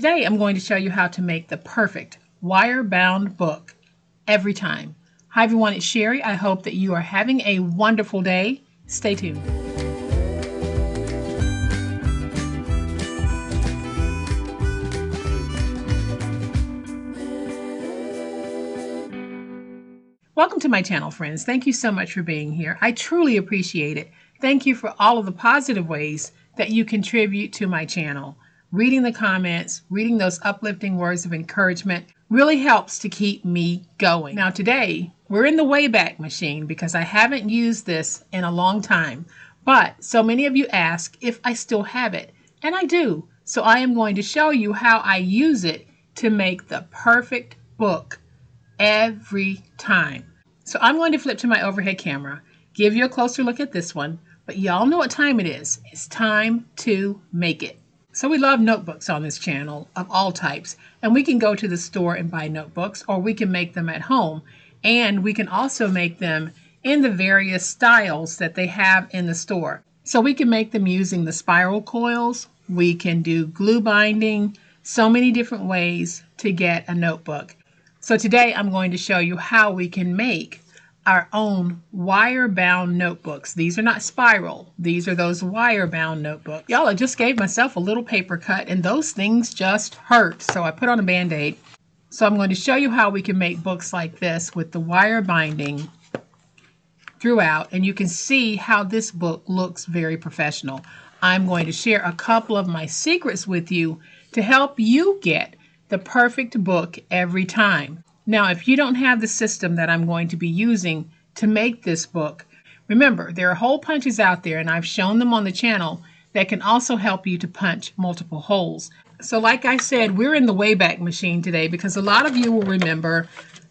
Today I'm going to show you how to make the perfect wire-bound book every time. Hi everyone, it's Sherry. I hope that you are having a wonderful day. Stay tuned. Welcome to my channel, friends. Thank you so much for being here. I truly appreciate it. Thank you for all of the positive ways that you contribute to my channel. Reading the comments, reading those uplifting words of encouragement really helps to keep me going. Now today, we're in the Wayback Machine because I haven't used this in a long time, but so many of you ask if I still have it, and I do. So I am going to show you how I use it to make the perfect book every time. So I'm going to flip to my overhead camera, give you a closer look at this one, but y'all know what time it is. It's time to make it. So we love notebooks on this channel of all types, and we can go to the store and buy notebooks, or we can make them at home, and we can also make them in the various styles that they have in the store. So we can make them using the spiral coils, we can do glue binding, so many different ways to get a notebook. So today I'm going to show you how we can make our own wire-bound notebooks. These are not spiral. These are those wire-bound notebooks. Y'all, I just gave myself a little paper cut and those things just hurt. So I put on a Band-Aid. So I'm going to show you how we can make books like this with the wire binding throughout. And you can see how this book looks very professional. I'm going to share a couple of my secrets with you to help you get the perfect book every time. Now, if you don't have the system that I'm going to be using to make this book, remember, there are hole punches out there, and I've shown them on the channel that can also help you to punch multiple holes. So like I said, we're in the Wayback Machine today because a lot of you will remember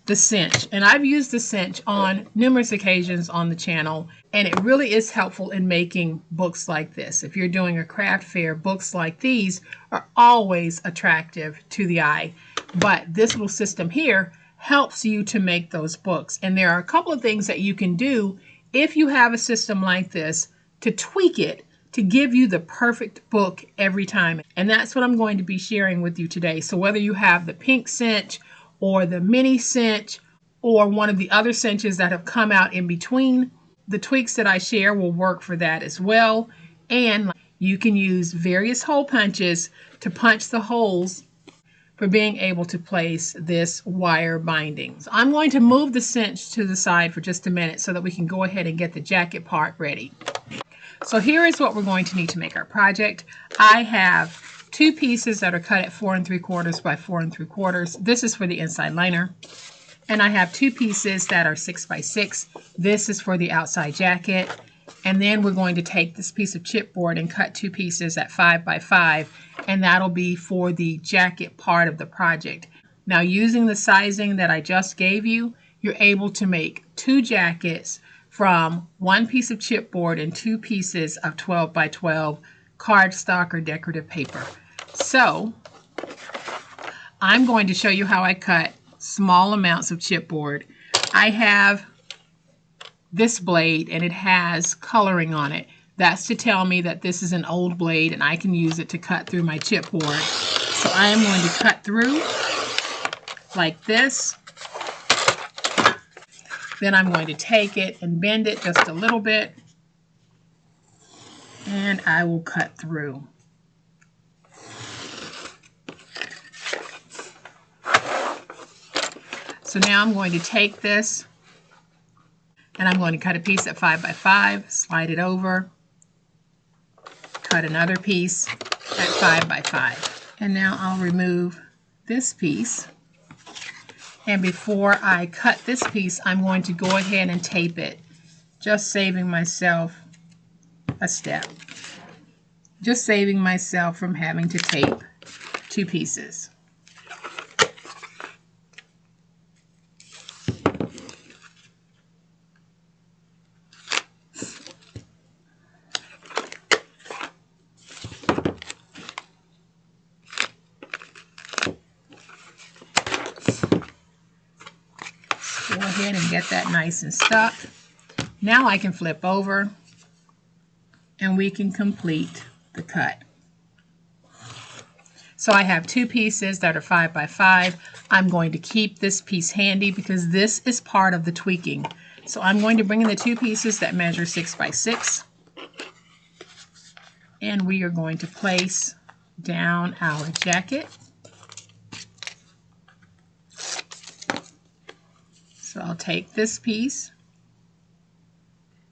the CINCH, and I've used the CINCH on numerous occasions on the channel, and it really is helpful in making books like this. If you're doing a craft fair, books like these are always attractive to the eye, but this little system here helps you to make those books. And there are a couple of things that you can do if you have a system like this to tweak it to give you the perfect book every time. And that's what I'm going to be sharing with you today. So whether you have the pink CINCH or the mini CINCH or one of the other CINCHs that have come out in between, the tweaks that I share will work for that as well. And you can use various hole punches to punch the holes for being able to place this wire binding. So I'm going to move the CINCH to the side for just a minute so that we can go ahead and get the jacket part ready. So here is what we're going to need to make our project. I have two pieces that are cut at 4 3/4 by 4 3/4. This is for the inside liner. And I have two pieces that are 6 by 6. This is for the outside jacket. And then we're going to take this piece of chipboard and cut two pieces at 5 by 5, and that'll be for the jacket part of the project. Now, using the sizing that I just gave you, you're able to make two jackets from one piece of chipboard and two pieces of 12 by 12 cardstock or decorative paper. So I'm going to show you how I cut small amounts of chipboard. I have this blade and it has coloring on it. That's to tell me that this is an old blade and I can use it to cut through my chipboard. So I am going to cut through like this. Then I'm going to take it and bend it just a little bit, and I will cut through. So now I'm going to take this and I'm going to cut a piece at 5 by 5, slide it over, cut another piece at 5 by 5. And now I'll remove this piece. And before I cut this piece, I'm going to go ahead and tape it, just saving myself a step. Just saving myself from having to tape two pieces. Go ahead and get that nice and stuck. Now I can flip over and we can complete the cut. So I have two pieces that are 5 by 5. I'm going to keep this piece handy because this is part of the tweaking. So I'm going to bring in the two pieces that measure 6 by 6. And we are going to place down our jacket. So I'll take this piece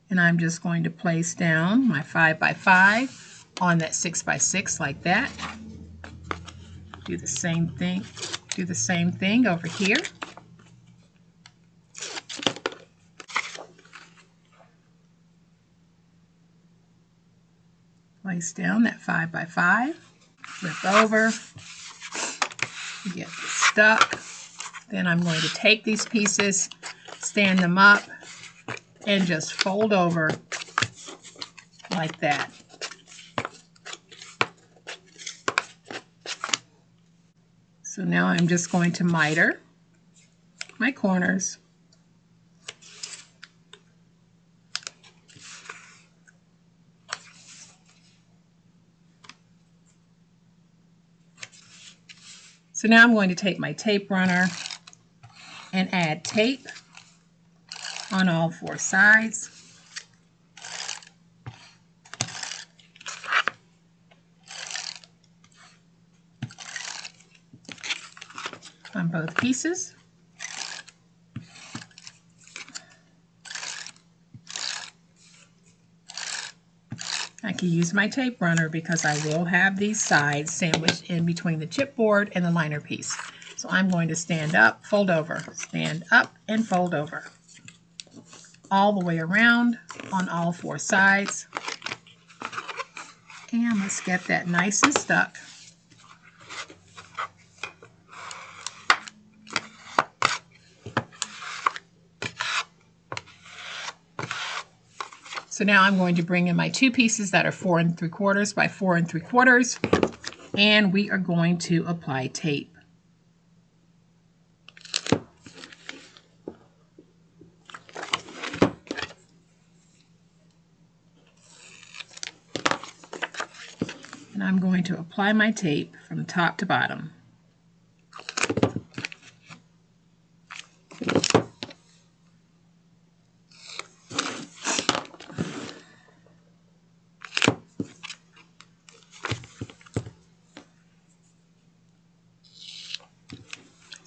and I'm just going to place down my 5 by 5 on that 6 by 6 like that. Do the same thing over here. Place down that 5 by 5, flip over, get this stuck. Then I'm going to take these pieces, stand them up, and just fold over like that. So now I'm just going to miter my corners. So now I'm going to take my tape runner and add tape on all 4 sides. On both pieces. I can use my tape runner because I will have these sides sandwiched in between the chipboard and the liner piece. So I'm going to stand up, fold over, stand up and fold over. All the way around on all 4 sides. And let's get that nice and stuck. So now I'm going to bring in my two pieces that are 4 3/4 by 4 3/4, and we are going to apply tape. And I'm going to apply my tape from top to bottom.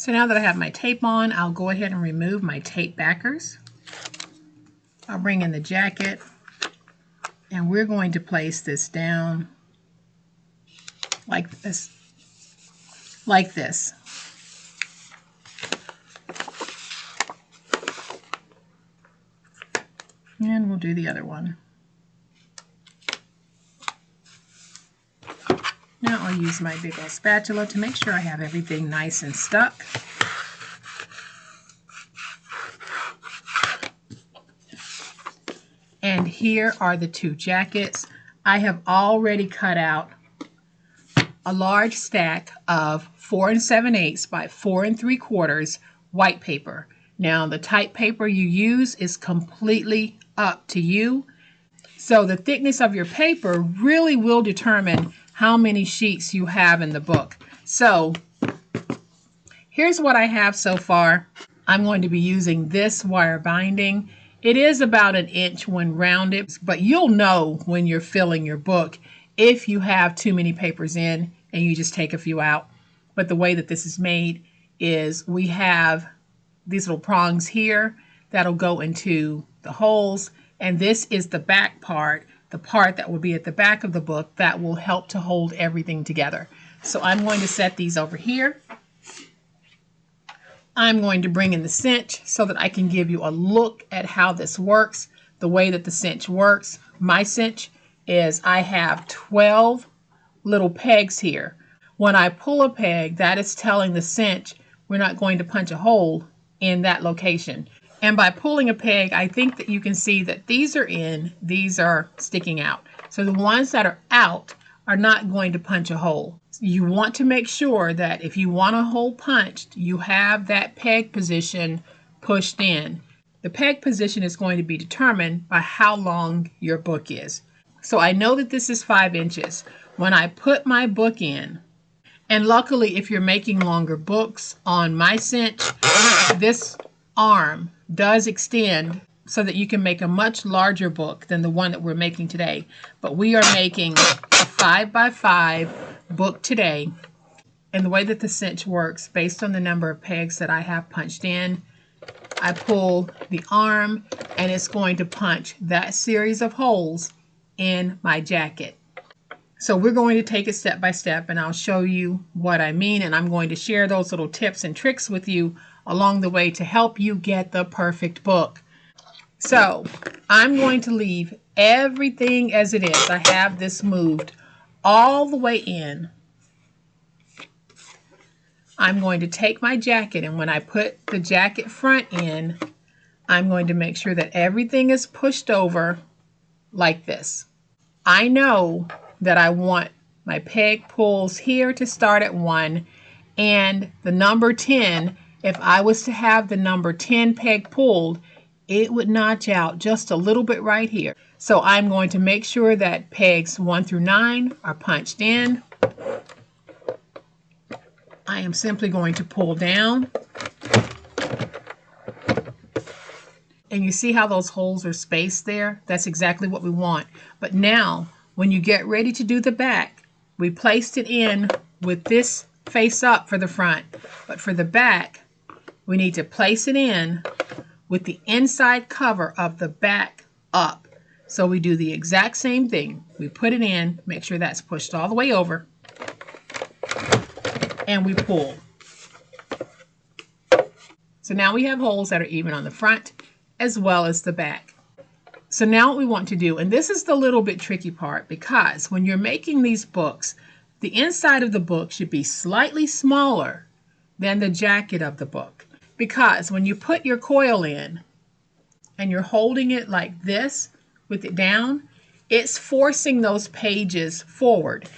So now that I have my tape on, I'll go ahead and remove my tape backers. I'll bring in the jacket, and we're going to place this down like this. And we'll do the other one. Now I'll use my big old spatula to make sure I have everything nice and stuck. And here are the two jackets. I have already cut out a large stack of 4 7/8 by 4 3/4 white paper. Now the type paper you use is completely up to you. So the thickness of your paper really will determine how many sheets you have in the book. So here's what I have so far. I'm going to be using this wire binding. It is about 1 inch when rounded, but you'll know when you're filling your book if you have too many papers in and you just take a few out. But the way that this is made is we have these little prongs here that'll go into the holes, and this is the back part, the part that will be at the back of the book that will help to hold everything together. So I'm going to set these over here. I'm going to bring in the cinch so that I can give you a look at how this works, the way that the cinch works. My cinch is I have 12 little pegs here. When I pull a peg, that is telling the cinch we're not going to punch a hole in that location. And by pulling a peg, I think that you can see that these are in, these are sticking out. So the ones that are out are not going to punch a hole. You want to make sure that if you want a hole punched, you have that peg position pushed in. The peg position is going to be determined by how long your book is. So I know that this is 5 inches. When I put my book in And luckily, if you're making longer books on my cinch, this arm does extend so that you can make a much larger book than the one that we're making today. But we are making a 5x5 book today. And the way that the cinch works, based on the number of pegs that I have punched in, I pull the arm and it's going to punch that series of holes in my jacket. So we're going to take it step by step and I'll show you what I mean, and I'm going to share those little tips and tricks with you along the way to help you get the perfect book. So I'm going to leave everything as it is. I have this moved all the way in. I'm going to take my jacket, and when I put the jacket front in, I'm going to make sure that everything is pushed over like this. I know that I want my peg pulls here to start at 1, and the number 10, if I was to have the number 10 peg pulled, it would notch out just a little bit right here. So I'm going to make sure that pegs 1 through 9 are punched in. I am simply going to pull down. And you see how those holes are spaced there? That's exactly what we want. But now, when you get ready to do the back, we placed it in with this face up for the front. But for the back, we need to place it in with the inside cover of the back up. So we do the exact same thing. We put it in, make sure that's pushed all the way over, and we pull. So now we have holes that are even on the front as well as the back. So now what we want to do, and this is the little bit tricky part, because when you're making these books, the inside of the book should be slightly smaller than the jacket of the book. Because when you put your coil in and you're holding it like this with it down, it's forcing those pages forward.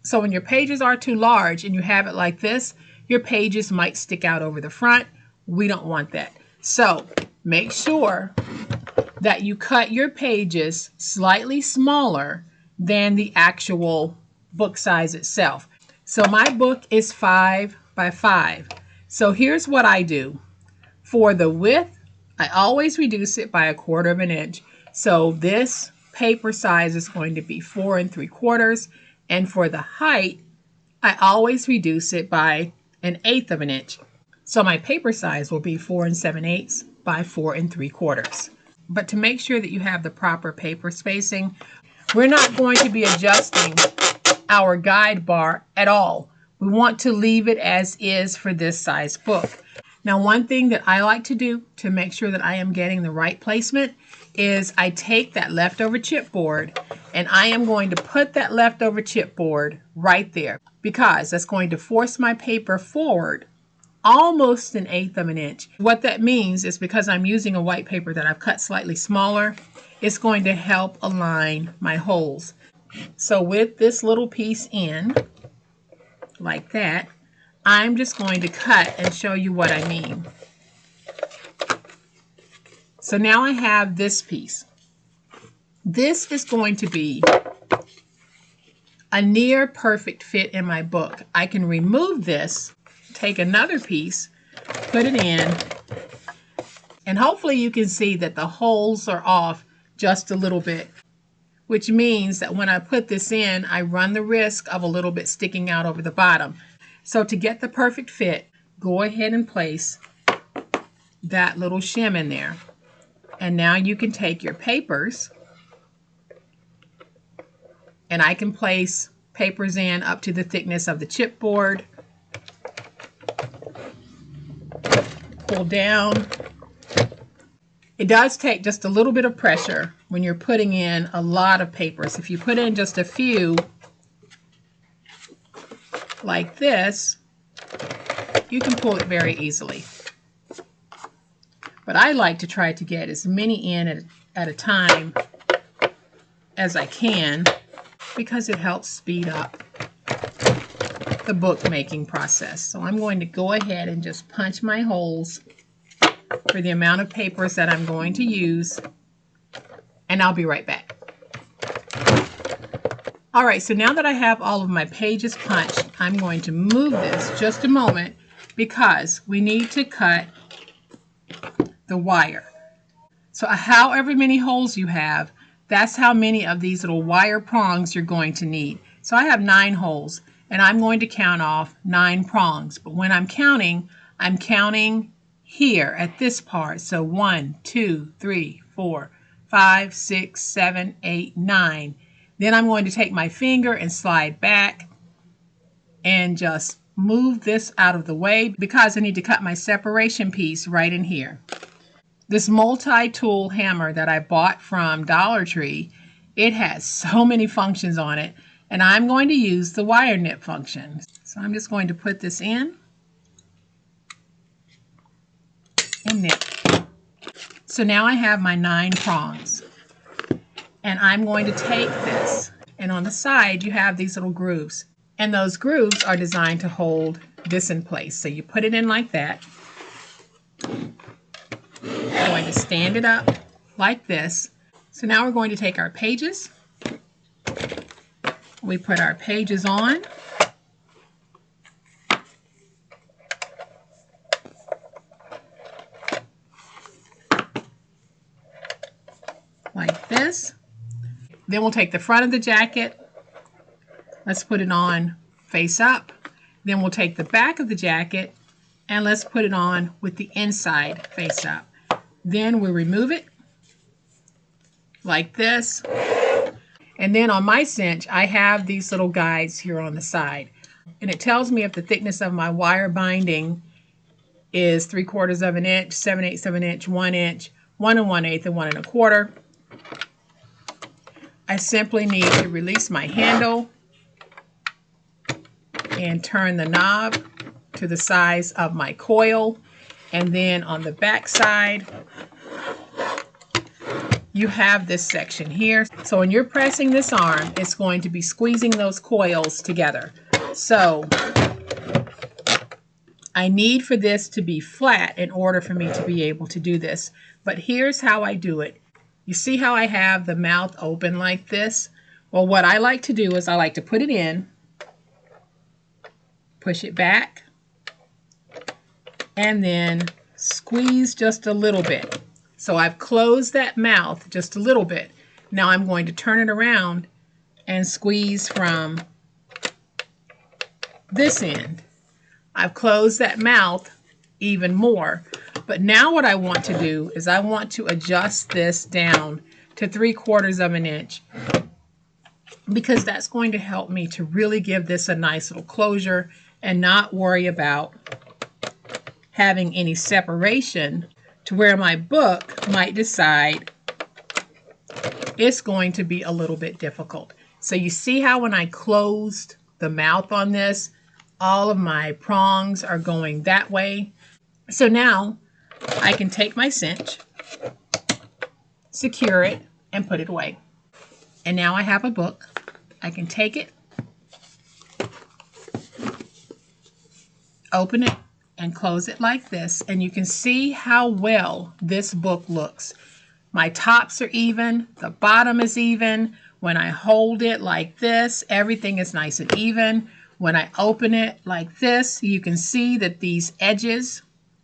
So when your pages are too large and you have it like this, your pages might stick out over the front. We don't want that. So make sure that you cut your pages slightly smaller than the actual book size itself. So my book is 5x5. So here's what I do. For the width, I always reduce it by 1/4 of an inch. So this paper size is going to be 4 3/4. And for the height, I always reduce it by 1/8 of an inch. So my paper size will be 4 7/8 by 4 3/4. But to make sure that you have the proper paper spacing, we're not going to be adjusting our guide bar at all. We want to leave it as is for this size book. Now, one thing that I like to do to make sure that I am getting the right placement is I take that leftover chipboard and I am going to put that leftover chipboard right there, because that's going to force my paper forward almost 1/8 of an inch. What that means is, because I'm using a white paper that I've cut slightly smaller, it's going to help align my holes. So with this little piece in, like that, I'm just going to cut and show you what I mean. So now I have this piece. This is going to be a near perfect fit in my book. I can remove this, take another piece, put it in, and hopefully you can see that the holes are off just a little bit, which means that when I put this in, I run the risk of a little bit sticking out over the bottom. So to get the perfect fit, go ahead and place that little shim in there. And now you can take your papers, and I can place papers in up to the thickness of the chipboard. Pull down. It does take just a little bit of pressure when you're putting in a lot of papers. If you put in just a few, like this, you can pull it very easily. But I like to try to get as many in at a time as I can, because it helps speed up the bookmaking process. So I'm going to go ahead and just punch my holes for the amount of papers that I'm going to use, and I'll be right back. All right, so now that I have all of my pages punched, I'm going to move this just a moment because we need to cut the wire. So however many holes you have, that's how many of these little wire prongs you're going to need. So I have 9 holes, and I'm going to count off 9 prongs. But when I'm counting here at this part. So 1, 2, 3, 4, 5, 6, 7, 8, 9. Then I'm going to take my finger and slide back and just move this out of the way because I need to cut my separation piece right in here. This multi-tool hammer that I bought from Dollar Tree, it has so many functions on it, and I'm going to use the wire nip function. So I'm just going to put this in and nip. So now I have my 9 prongs, and I'm going to take this, and on the side you have these little grooves, and those grooves are designed to hold this in place. So you put it in like that. We're going to stand it up like this. So now we're going to take our pages. We put our pages on. Like this. Then we'll take the front of the jacket. Let's put it on face up. Then we'll take the back of the jacket and let's put it on with the inside face up. Then we remove it like this. And then on my cinch, I have these little guides here on the side. And it tells me if the thickness of my wire binding is 3/4 of an inch, 7/8 of an inch, 1 inch, 1 1/8, and 1 1/4. I simply need to release my handle and turn the knob to the size of my coil. And then on the back side, you have this section here. So when you're pressing this arm, it's going to be squeezing those coils together. So I need for this to be flat in order for me to be able to do this. But here's how I do it. You see how I have the mouth open like this? Well, what I like to do is I like to put it in, push it back, and then squeeze just a little bit. So I've closed that mouth just a little bit. Now I'm going to turn it around and squeeze from this end. I've closed that mouth even more. But now what I want to do is I want to adjust this down to 3/4 of an inch because that's going to help me to really give this a nice little closure and not worry about having any separation to where my book might decide it's going to be a little bit difficult. So you see how when I closed the mouth on this, all of my prongs are going that way. So now I can take my cinch, secure it, and put it away. And now I have a book. I can take it, open it, and close it like this, and you can see how well this book looks. My tops are even, the bottom is even. When I hold it like this, everything is nice and even. When I open it like this, you can see that these edges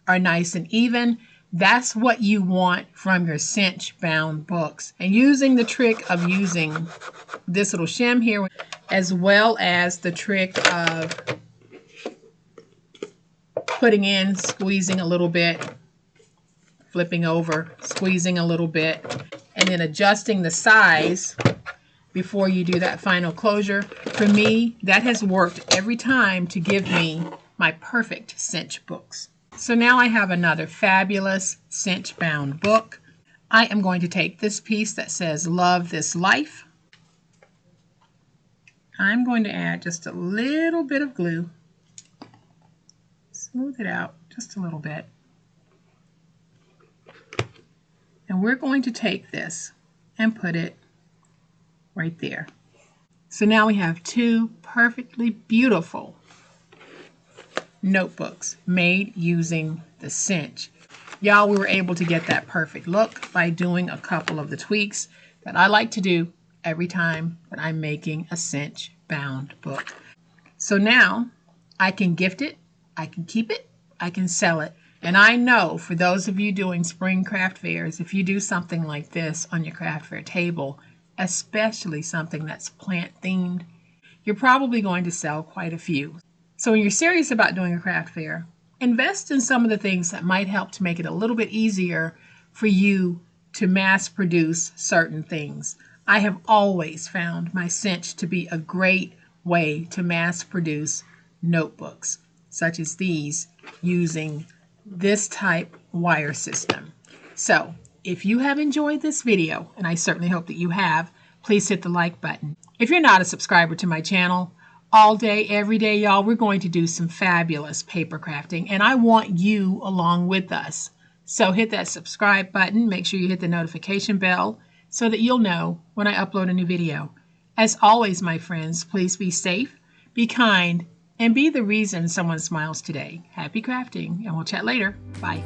are nice and even. That's what you want from your cinch bound books. And using the trick of using this little shim here, as well as the trick of putting in, squeezing a little bit, flipping over, squeezing a little bit, and then adjusting the size before you do that final closure. For me, that has worked every time to give me my perfect cinch books. So now I have another fabulous cinch bound book. I am going to take this piece that says "Love This Life." I'm going to add just a little bit of glue. Smooth it out just a little bit. And we're going to take this and put it right there. So now we have 2 perfectly beautiful notebooks made using the cinch. Y'all, we were able to get that perfect look by doing a couple of the tweaks that I like to do every time that I'm making a cinch bound book. So now I can gift it, I can keep it, I can sell it. And I know for those of you doing spring craft fairs, if you do something like this on your craft fair table, especially something that's plant themed, you're probably going to sell quite a few. So when you're serious about doing a craft fair, invest in some of the things that might help to make it a little bit easier for you to mass produce certain things. I have always found my CINCH to be a great way to mass produce notebooks, such as these, using this type wire system. So if you have enjoyed this video, and I certainly hope that you have, please hit the like button. If you're not a subscriber to my channel, all day, every day, y'all, we're going to do some fabulous paper crafting, and I want you along with us. So hit that subscribe button, make sure you hit the notification bell so that you'll know when I upload a new video. As always, my friends, please be safe, be kind, and be the reason someone smiles today. Happy crafting, and we'll chat later. Bye.